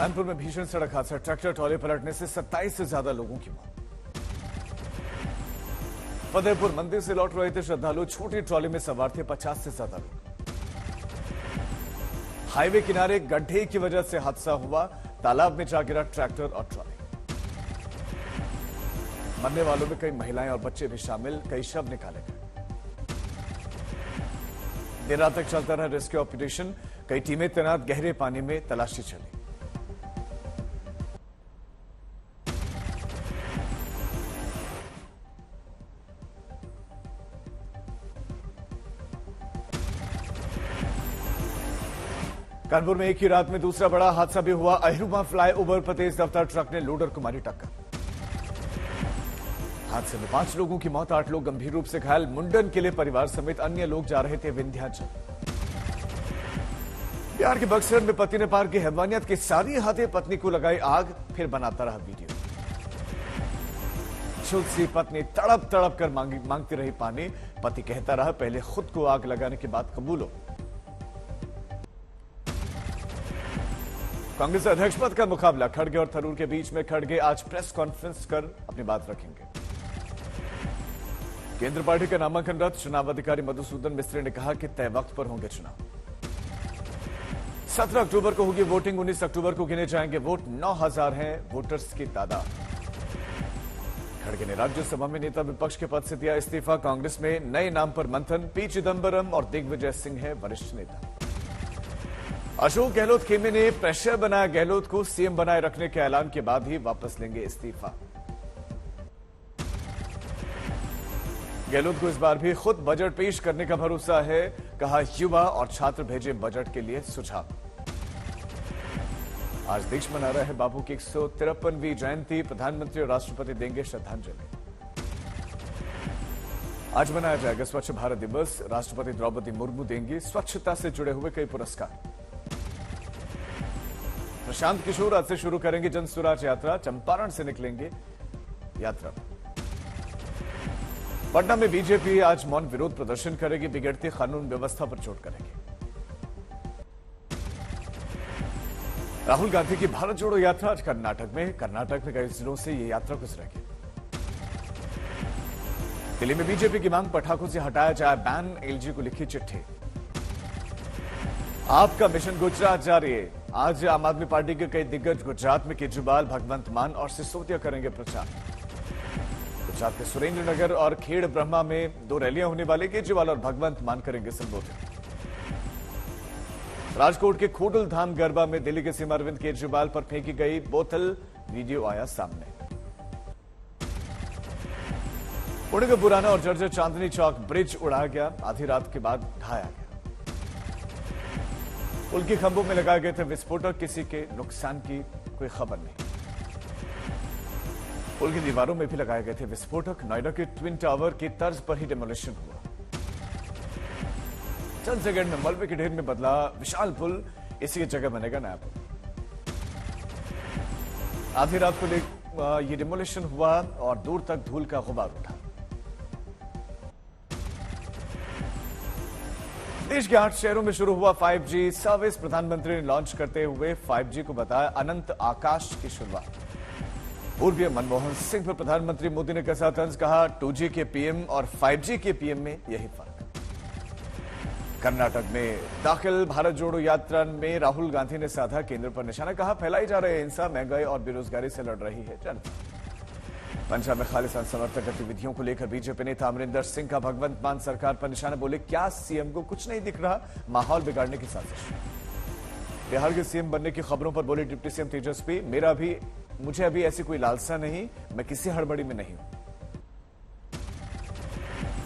कानपुर में भीषण सड़क हादसा, ट्रैक्टर ट्रॉली पलटने से 27 से ज्यादा लोगों की मौत। फतेहपुर मंदिर से लौट रहे थे श्रद्धालु, छोटी ट्रॉली में सवार थे 50 से ज्यादा लोग। हाईवे किनारे गड्ढे की वजह से हादसा हुआ, तालाब में जा गिरा ट्रैक्टर और ट्रॉली। मरने वालों में कई महिलाएं और बच्चे भी शामिल, कई शव निकाले गए। देर रात तक चलता रहा रेस्क्यू ऑपरेशन, कई टीमें तैनात, गहरे पानी में तलाशी चली। कानपुर में एक ही रात में दूसरा बड़ा हादसा भी हुआ। अहिरुमा फ्लाईओवर पर तेज रफ्तार ट्रक ने लोडर को मारी टक्कर। हादसे में 5 लोगों की मौत, 8 लोग गंभीर रूप से घायल। मुंडन के लिए परिवार समेत अन्य लोग जा रहे थे विंध्याचल। बिहार के बक्सर में पति ने पार की हैवानियत की सारी हदें, पत्नी को लगाई आग, फिर बनाता रहा वीडियो। शुद्ध सी पत्नी तड़प तड़प कर मांगती रही पानी, पति कहता रहा पहले खुद को आग लगाने की बात कबूलो। कांग्रेस अध्यक्ष पद का मुकाबला, खड़गे और थरूर के बीच में। खड़गे आज प्रेस कॉन्फ्रेंस कर अपनी बात रखेंगे। केंद्र पार्टी का नामांकन रद्द, चुनाव अधिकारी मधुसूदन मिस्त्री ने कहा कि तय वक्त पर होंगे चुनाव। 17 अक्टूबर को होगी वोटिंग, 19 अक्टूबर को गिने जाएंगे वोट। 9000 हैं वोटर्स की तादाद। खड़गे ने राज्यसभा में नेता विपक्ष के पद से दिया इस्तीफा। कांग्रेस में नए नाम पर मंथन, पी चिदंबरम और दिग्विजय सिंह है वरिष्ठ नेता। अशोक गहलोत खेमे ने प्रेशर बनाया गहलोत को, सीएम बनाए रखने के ऐलान के बाद ही वापस लेंगे इस्तीफा। गहलोत को इस बार भी खुद बजट पेश करने का भरोसा है, कहा युवा और छात्र भेजे बजट के लिए सुझाव। आज देश मना रहा है बापू की 153वीं जयंती, प्रधानमंत्री और राष्ट्रपति देंगे श्रद्धांजलि। आज मनाया जाएगा स्वच्छ भारत दिवस, राष्ट्रपति द्रौपदी मुर्मू देंगी स्वच्छता से जुड़े हुए कई पुरस्कार। प्रशांत किशोर आज से शुरू करेंगे जन स्वराज यात्रा, चंपारण से निकलेंगे यात्रा। पटना में बीजेपी आज मौन विरोध प्रदर्शन करेगी, बिगड़ती कानून व्यवस्था पर चोट करेगी। राहुल गांधी की भारत जोड़ो यात्रा आज कर्नाटक में कई जिलों से ये यात्रा गुजरेगी। दिल्ली में बीजेपी की मांग, पटाखों से हटाया जाए बैन, एलजी को लिखी चिट्ठी। आपका मिशन गुजरात जारी है, आज आम आदमी पार्टी के कई दिग्गज गुजरात में केजरीवाल, भगवंत मान और सिसोदिया करेंगे प्रचार। गुजरात के सुरेंद्र नगर और खेड़ ब्रह्मा में 2 रैलियां होने वाली, केजरीवाल और भगवंत मान करेंगे संबोधित। राजकोट के खोडल धाम गरबा में दिल्ली के सीएम अरविंद केजरीवाल पर फेंकी गई बोतल, वीडियो आया सामने। पुणे का पुराना और जर्जर चांदनी चौक ब्रिज उड़ा गया, आधी रात के बाद ढाया गया। पुल के खंभों में लगाए गए थे विस्फोटक, किसी के नुकसान की कोई खबर नहीं। पुल की दीवारों में भी लगाए गए थे विस्फोटक। नोएडा के ट्विन टावर की तर्ज पर ही डेमोलिशन हुआ। चंद सेकंड में मलबे के ढेर में बदला विशाल पुल, इसी की जगह बनेगा नया पुल। आधी रात को ये डेमोलिशन हुआ और दूर तक धूल का गुबार उठा। देश के 8 शहरों में शुरू हुआ 5G सर्विस, प्रधानमंत्री ने लॉन्च करते हुए 5G को बताया अनंत आकाश की शुरुआत। पूर्व मनमोहन सिंह पर प्रधानमंत्री मोदी ने कसा तंज, कहा 2G के पीएम और 5G के पीएम में यही फर्क। कर्नाटक में दाखिल भारत जोड़ो यात्रा में राहुल गांधी ने साधा केंद्र पर निशाना, कहा फैलाई जा रही हिंसा, महंगाई और बेरोजगारी से लड़ रही है जनता। पंजाब में खालिस्तान समर्थक गतिविधियों को लेकर बीजेपी नेता अमरिंदर सिंह का भगवंत मान सरकार पर निशाना, बोले क्या सीएम को कुछ नहीं दिख रहा, माहौल बिगाड़ने की साजिश। बिहार के सीएम बनने की खबरों पर बोले डिप्टी सीएम तेजस्वी, मुझे अभी ऐसी कोई लालसा नहीं, मैं किसी हड़बड़ी में नहीं हूं।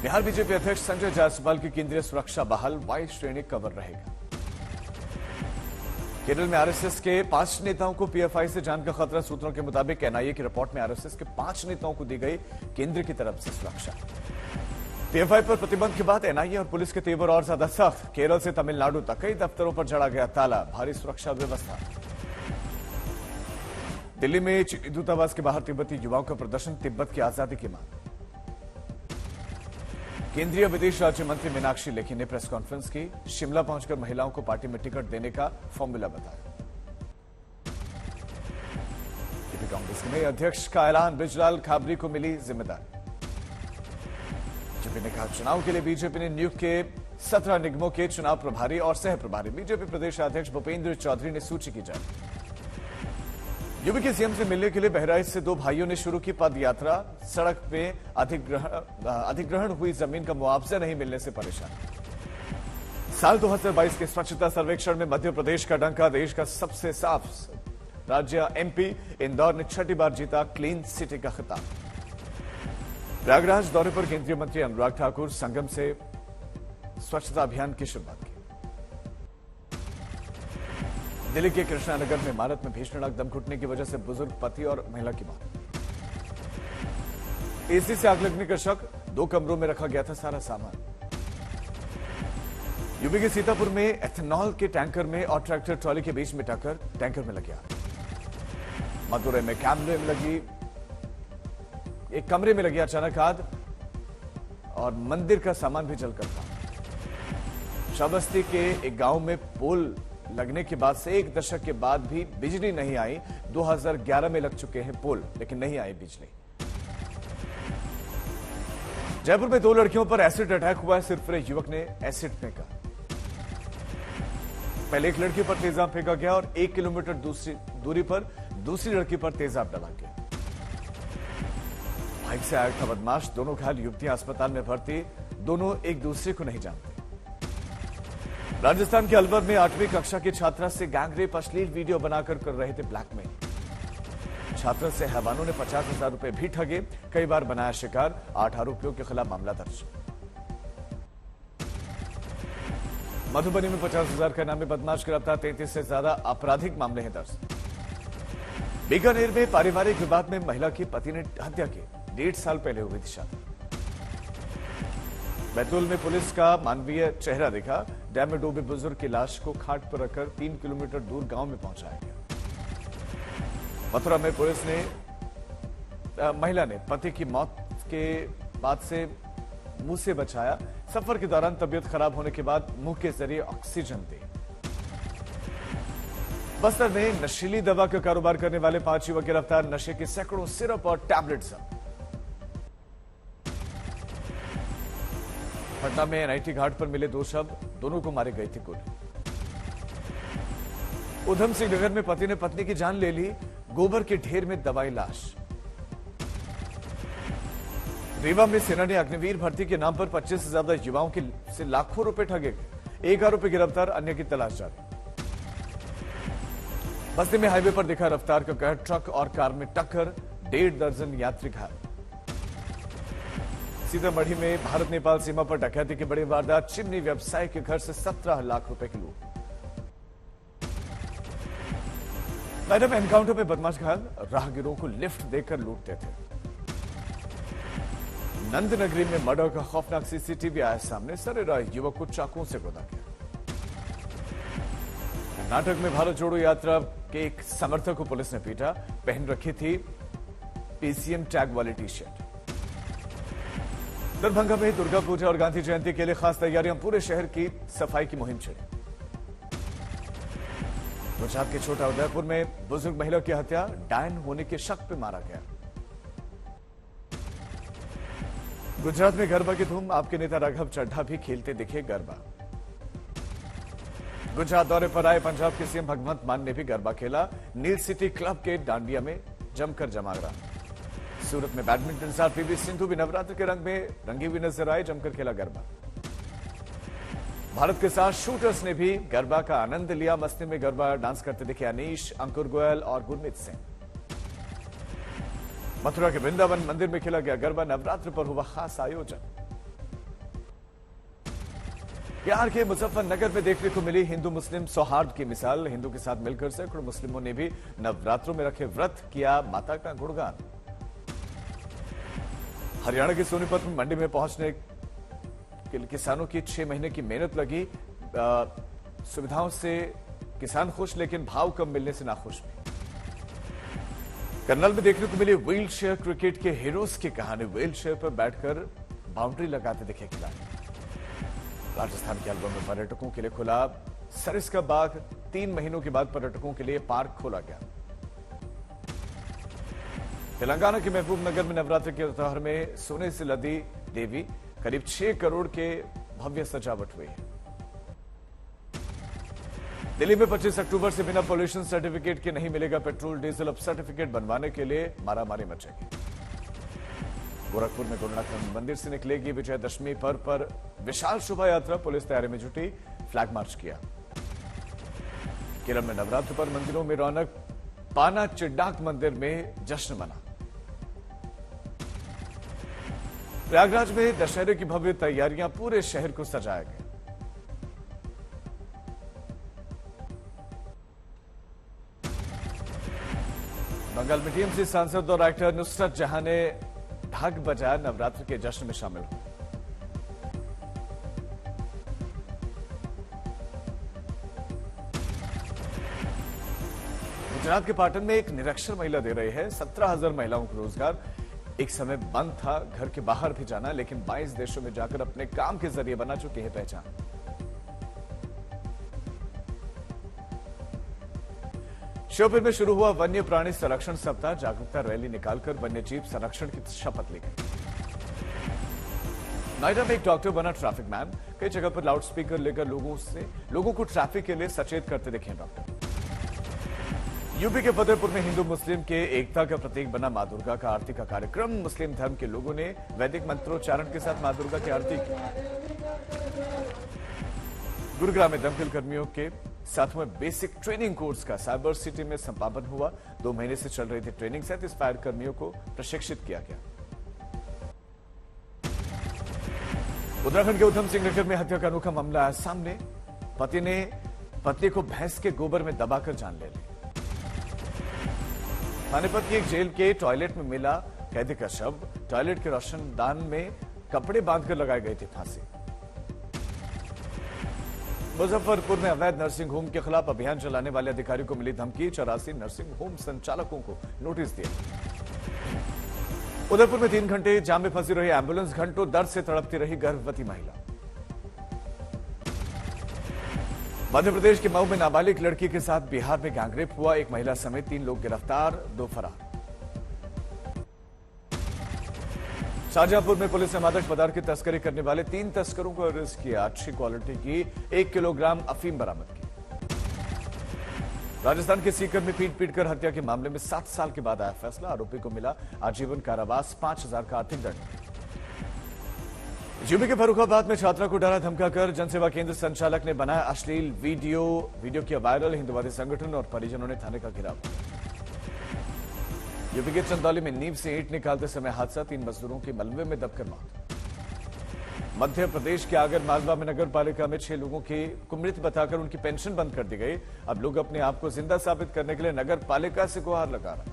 बिहार बीजेपी अध्यक्ष संजय जायसवाल की केंद्रीय सुरक्षा बहाल, वाई श्रेणी कवर रहेगा। केरल में आरएसएस के 5 नेताओं को पीएफआई से जान का खतरा, सूत्रों के मुताबिक एनआईए की रिपोर्ट में आरएसएस के 5 नेताओं को दी गई केंद्र की तरफ से सुरक्षा। पीएफआई पर प्रतिबंध के बाद एनआईए और पुलिस के तेवर और ज्यादा सख्त। केरल से तमिलनाडु तक कई दफ्तरों पर जड़ा गया ताला, भारी सुरक्षा व्यवस्था। दिल्ली में दूतावास के बाहर तिब्बती युवाओं का प्रदर्शन, तिब्बत की आजादी की मांग। केंद्रीय विदेश राज्य मंत्री मीनाक्षी लेखी ने प्रेस कॉन्फ्रेंस की, शिमला पहुंचकर महिलाओं को पार्टी में टिकट देने का फॉर्मूला बताया। कांग्रेस के नए अध्यक्ष का ऐलान, बृजलाल खाबरी को मिली जिम्मेदारी। बीजेपी ने कहा, चुनाव के लिए बीजेपी ने नियुक्त किए 17 निगमों के चुनाव प्रभारी और सह प्रभारी। बीजेपी प्रदेश अध्यक्ष भूपेंद्र चौधरी ने सूची की जारी। यूपी के सीएम से मिलने के लिए बहराइच से दो भाइयों ने शुरू की पद यात्रा। सड़क में अधिग्रहण हुई जमीन का मुआवजा नहीं मिलने से परेशान। साल 2022 के स्वच्छता सर्वेक्षण में मध्य प्रदेश का डंका, देश का सबसे साफ राज्य एमपी इंदौर ने छठी बार जीता क्लीन सिटी का खिताब। प्रयागराज दौरे पर केंद्रीय मंत्री अनुराग ठाकुर संगम से स्वच्छता अभियान की शुरुआत की। दिल्ली के कृष्णानगर में इमारत में भीषण आग, दम घुटने की वजह से बुजुर्ग पति और महिला की मौत। एसी से आग लगने का शक, 2 कमरों में रखा गया था सारा सामान। यूपी के सीतापुर में एथेनॉल के टैंकर में और ट्रैक्टर ट्रॉली के बीच में टक्कर, टैंकर में लगी आग। मदुरै में एक कमरे में लगी अचानक आग और मंदिर का सामान भी जलकर था। श्रावस्ती के एक गांव में पोल लगने के बाद से 1 दशक के बाद भी बिजली नहीं आई। 2011 में लग चुके हैं पोल, लेकिन नहीं आई बिजली। जयपुर में 2 लड़कियों पर एसिड अटैक हुआ है। सिरफिरे युवक ने एसिड फेंका। पहले एक लड़की पर तेजाब फेंका गया और 1 किलोमीटर दूरी पर दूसरी लड़की पर तेजाब डाला गया। बाइक से आया था बदमाश, दोनों घायल युवतियां अस्पताल में भर्ती, दोनों एक दूसरे को नहीं जानते। राजस्थान के अलवर में 8वीं कक्षा की छात्रा से गैंगरेप, अश्लील वीडियो बनाकर कर रहे थे ब्लैकमेल। छात्रा से हैवानों ने 50,000 रुपए भी ठगे, कई बार बनाया शिकार। 8 आरोपियों के खिलाफ मामला दर्ज। मधुबनी में 50,000 का इनामी बदमाश गिरफ्तार, 33 से ज्यादा आपराधिक मामले हैं दर्ज। बीकानेर में पारिवारिक विवाद में महिला की पति ने हत्या की, 1.5 साल पहले हुई थी शादी। बैतूल में पुलिस का मानवीय चेहरा दिखा, डैम में डूबे बुजुर्ग की लाश को खाट पर रखकर 3 किलोमीटर दूर गांव में पहुंचाया गया। मथुरा में पुलिस ने महिला ने पति की मौत के बाद से मुंह से बचाया। सफर के दौरान तबीयत खराब होने के बाद मुंह के जरिए ऑक्सीजन दी। बस्तर में नशीली दवा का कारोबार करने वाले 5 युवक गिरफ्तार, नशे के सैकड़ों सिरप और टैबलेट जब्त। पटना में एनआईटी घाट पर मिले 2 शव, दोनों को मारे गई थी गोली। उधम सिंह नगर में पति ने पत्नी की जान ले ली, गोबर के ढेर में दबाई लाश। रीवा में सेना ने अग्निवीर भर्ती के नाम पर 25 से ज्यादा युवाओं से लाखों रुपए ठगे गए, 1 आरोपी गिरफ्तार, अन्य की तलाश जारी। बस्ती में हाईवे पर दिखा रफ्तार का कहर, ट्रक और कार में टक्कर, 1.5 दर्जन यात्री घायल। सीतामढ़ी में भारत नेपाल सीमा पर डकैती की बड़ी वारदात, चिमनी व्यवसायी के घर से 17 लाख रुपए की लूट। नोएडा में एनकाउंटर में बदमाश घायल, राहगीरों को लिफ्ट देकर लूटते थे। नंदनगरी में मर्डर का खौफनाक सीसीटीवी आया सामने, सरेराह युवक को चाकुओं से गोदा गया। कर्नाटक में भारत जोड़ो यात्रा के एक समर्थक को पुलिस ने पीटा, पहन रखी थी पीसीएम टैग वाली टी शर्ट। दरभंगा में दुर्गा पूजा और गांधी जयंती के लिए खास तैयारियां, पूरे शहर की सफाई की मुहिम छिड़ी। गुजरात के छोटा उदयपुर में बुजुर्ग महिला की हत्या, डायन होने के शक पे मारा गया। गुजरात में गरबा की धूम, आपके नेता राघव चड्ढा भी खेलते दिखे गरबा। गुजरात दौरे पर आए पंजाब के सीएम भगवंत मान ने भी गरबा खेला, नील सिटी क्लब के डांडिया में जमकर जमावड़ा। सूरत में बैडमिंटन स्टार पीवी सिंधु भी नवरात्र के रंग में रंगी हुई नजर आए, जमकर खेला गरबा। भारत के साथ शूटर्स ने भी गरबा का आनंद लिया, मस्ती में गरबा डांस करते दिखे अनीश, अंकुर गोयल और गुरमीत सिंह। मथुरा के वृंदावन मंदिर में खेला गया गरबा, नवरात्र पर हुआ खास आयोजन। बिहार के मुजफ्फरनगर में देखने को मिली हिंदू मुस्लिम सौहार्द की मिसाल, हिंदू के साथ मिलकर सैकड़ों मुस्लिमों ने भी नवरात्रों में रखे व्रत, किया माता का गुणगान। हरियाणा के सोनीपत में मंडी में पहुंचने के लिए किसानों की 6 महीने की मेहनत लगी, सुविधाओं से किसान खुश, लेकिन भाव कम मिलने से नाखुश भी। करनाल में देखने को मिली व्हील चेयर क्रिकेट के हीरोज की कहानी, व्हील चेयर पर बैठकर बाउंड्री लगाते दिखे खिलाड़ी। राजस्थान के अलवर में पर्यटकों के लिए खुला सरिस्का बाग, 3 महीनों के बाद पर्यटकों के लिए पार्क खोला गया। तेलंगाना के महबूब नगर में नवरात्र के त्योहार में सोने से लदी देवी, करीब 6 करोड़ के भव्य सजावट हुई है। दिल्ली में 25 अक्टूबर से बिना पोल्यूशन सर्टिफिकेट के नहीं मिलेगा पेट्रोल डीजल। अब सर्टिफिकेट बनवाने के लिए मारामारी मचेगी। गोरखपुर में गोरखनाथ मंदिर से निकलेगी विजयदशमी पर्व पर विशाल शोभा यात्रा। पुलिस तैयारी में जुटी, फ्लैग मार्च किया। केरल में नवरात्र पर मंदिरों में रौनक। पाना चिड्डाक मंदिर में जश्न मना। प्रयागराज में दशहरे की भव्य तैयारियां, पूरे शहर को सजाया गया। बंगाल में टीएमसी सांसद और एक्टर नुसरत जहां ने ढाक बजाया, नवरात्र के जश्न में शामिल हुए। गुजरात के पाटन में एक निरक्षर महिला दे रही है 17,000 महिलाओं को रोजगार। एक समय बंद था घर के बाहर भी जाना, लेकिन 22 देशों में जाकर अपने काम के जरिए बना चुकी है पहचान। श्योपुर में शुरू हुआ वन्य प्राणी संरक्षण सप्ताह। जागरूकता रैली निकालकर वन्य जीव संरक्षण की शपथ ली गई। नोएडा में एक डॉक्टर बना ट्रैफिक मैन। कई जगह पर लाउडस्पीकर लेकर लोगों को ट्रैफिक के लिए सचेत करते दिखे डॉक्टर। यूपी के फतेहपुर में हिंदू मुस्लिम के एकता का प्रतीक बना मां दुर्गा का आरती का कार्यक्रम। मुस्लिम धर्म के लोगों ने वैदिक मंत्रोच्चारण के साथ मां दुर्गा की आरती की। गुरुग्राम में दमकल कर्मियों के 7वें बेसिक ट्रेनिंग कोर्स का साइबर सिटी में समापन हुआ। 2 महीने से चल रही थी ट्रेनिंग। 37 फायर कर्मियों को प्रशिक्षित किया गया। उत्तराखंड के उधम सिंह नगर में हत्या का अनोखा मामला आया सामने। पति ने पत्नी को भैंस के गोबर में दबाकर जान ले ली। पानीपत की एक जेल के टॉयलेट में मिला कैदी का शव। टॉयलेट के रोशनदान में कपड़े बांधकर लगाई गई थी फांसी। मुजफ्फरपुर में अवैध नर्सिंग होम के खिलाफ अभियान चलाने वाले अधिकारी को मिली धमकी। 84 नर्सिंग होम संचालकों को नोटिस दिया। उदयपुर में 3 घंटे जाम में फंसी रही एम्बुलेंस। घंटों दर्द से तड़पती रही गर्भवती महिला। मध्य प्रदेश के मऊ में नाबालिग लड़की के साथ बिहार में गैंगरेप हुआ। एक महिला समेत 3 लोग गिरफ्तार, 2 फरार। शाहजहांपुर में पुलिस ने मादक पदार्थ की तस्करी करने वाले 3 तस्करों को अरेस्ट किया। अच्छी क्वालिटी की 1 किलोग्राम अफीम बरामद की। राजस्थान के सीकर में पीट-पीट कर हत्या के मामले में 7 साल के बाद आया फैसला। आरोपी को मिला आजीवन कारावास, 5,000 का आर्थिक दंड। यूपी के फर्रुखाबाद में छात्रा को डरा धमकाकर जनसेवा केंद्र संचालक ने बनाया अश्लील वीडियो किया वायरल। हिंदुवादी संगठन और परिजनों ने थाने का घेराव। यूपी के चंदौली में नींव से ईंट निकालते समय हादसा। 3 मजदूरों की मलबे में दबकर मौत। मध्य प्रदेश के आगर मालवा में नगर पालिका में 6 लोगों की मृत बताकर उनकी पेंशन बंद कर दी गई। अब लोग अपने आप को जिंदा साबित करने के लिए नगर पालिका से गुहार लगा रहे हैं।